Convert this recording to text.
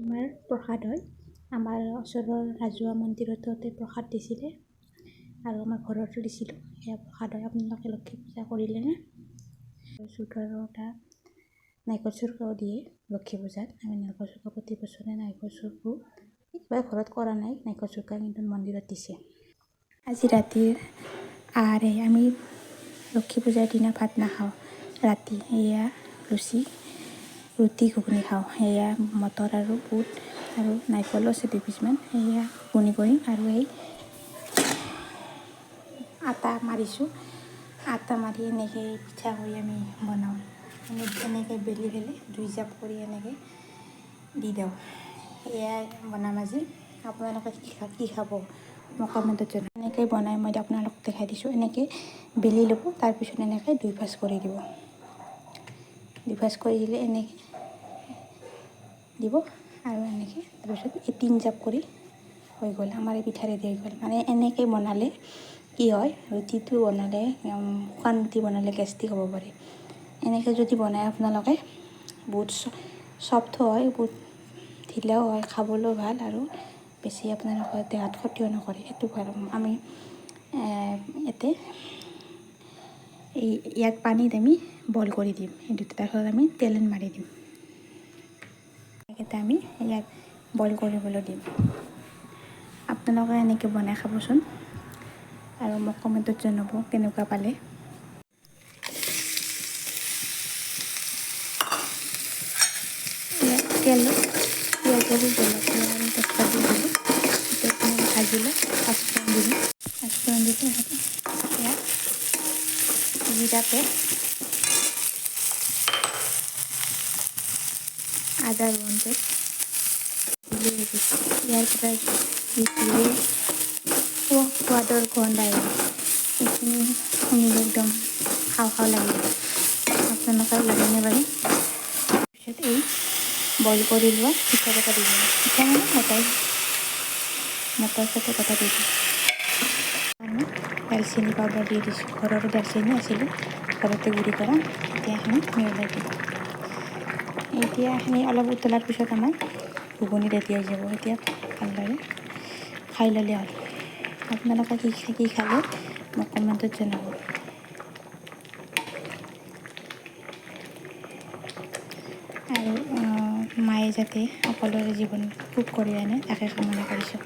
আমাৰ প্ৰসাদ হয়। আমাৰ ওচৰৰ ৰাজহুৱা মন্দিৰতো প্ৰসাদ দিছিলে আৰু আমাৰ ঘৰতো দিছিলোঁ। সেয়া প্ৰসাদ হয়। আপোনালোকে লক্ষী পূজা কৰিলেনে? চুক আৰু এটা নাৰিকল চুৰুকাও দিয়ে লক্ষী পূজাত। আমি নাৰিকল চুৰুকা প্ৰতি বছৰে নাৰিকল চুৰুকো এইবাৰ ঘৰত কৰা নাই নাৰিকল চুৰুকা, কিন্তু মন্দিৰত দিছে। আজি ৰাতিৰ আহাৰে আমি লক্ষী পূজাৰ দিনা ভাত নাখাওঁ। ৰাতি এয়া ৰুটি ঘুগুনি খাওঁ। সেয়া মটৰ আৰু বুট আৰু নাৰিকলো আছে 2 পিচমান। সেয়া ঘুগুনি কৰিম আৰু এই আটা মাৰিছোঁ। আটা মাৰি এনেকৈ পিঠা কৰি আমি বনাওঁ। এনেকৈ বেলি পেলাই 2 জাপ কৰি এনেকৈ দি দিওঁ। এয়াই বনাম আজি। আপোনালোকে কি খাব মোক কমেণ্টত জনাব। এনেকৈ বনাই মই আপোনালোকক দেখাই দিছোঁ। এনেকৈ বেলি ল'ব, তাৰপিছত এনেকৈ 2 ভাঁজ কৰি দিব। 2 ভাঁজ কৰি দিলে এনেকৈ দিব আৰু এনেকৈ তাৰপিছত 3 জাপ কৰি হৈ গ'ল। আমাৰ এই পিঠা ৰেডি হৈ গ'ল। মানে এনেকৈ বনালে কি হয়, ৰুটিটো বনালে শুকান ৰুটি বনালে গেষ্টিক হ'ব পাৰে। এনেকৈ যদি বনাই আপোনালোকে বহুত চফ্ট হয়, বহুত ঢিলাও হয়, খাবলৈও ভাল আৰু বেছি আপোনালোকৰ দেহাত ক্ষতিও নকৰে। সেইটো ভাল। আমি ইয়াত পানীত আমি বইল কৰি দিম। এই দুটা তাৰপিছত আমি তেল মাৰি দিম। এইকেইটা আমি ইয়াত বইল কৰিবলৈ দিম। আপোনালোকে এনেকৈ বনাই খাবচোন আৰু মোক কমেণ্টত জনাব কেনেকুৱা পালে। তেল পিঁয়াজ আৰু জলকীয়া আৰু তেজপাত দি দিলোঁ। এতিয়া ভাজিলে পাঁচফোৰণ দিলোঁ। পাঁচফোৰণ দিলোঁ ইয়াত জিৰা পেষ্ট, আদা ৰহুন পেষ্ট ইয়াৰ পৰা দিলে সোৱাদৰ গন্ধ আহিব। এইখিনি শুনিলে একদম খাওঁ খাওঁ লাগিব। আপোনালোকৰ লাগেনে বাৰু? তাৰপিছত এই বইল কৰি লোৱা পিঠা কেইটা দি দিম। পিঠা মানে মটৰ চটৰ কেইটা দি দিম। আমি দালচেনি পাউডাৰ দি দিছোঁ। ঘৰৰো দালচেনি আছিলে, ঘৰতে গুড়ি কৰা। এতিয়া এইখিনি মিহলাই দিম। এতিয়া এইখিনি অলপ উতলাৰ পিছত আমাৰ ঘুগুনি ৰেডি হৈ যাব। এতিয়া ভালদৰে খাই ল'লে হ'ল। আপোনালোকে কি খালে মোক কমেণ্টত জনাব। আৰু মায়ে যাতে সকলোৰে জীৱন সুখ কৰি আনে তাকে কামনা কৰিছোঁ।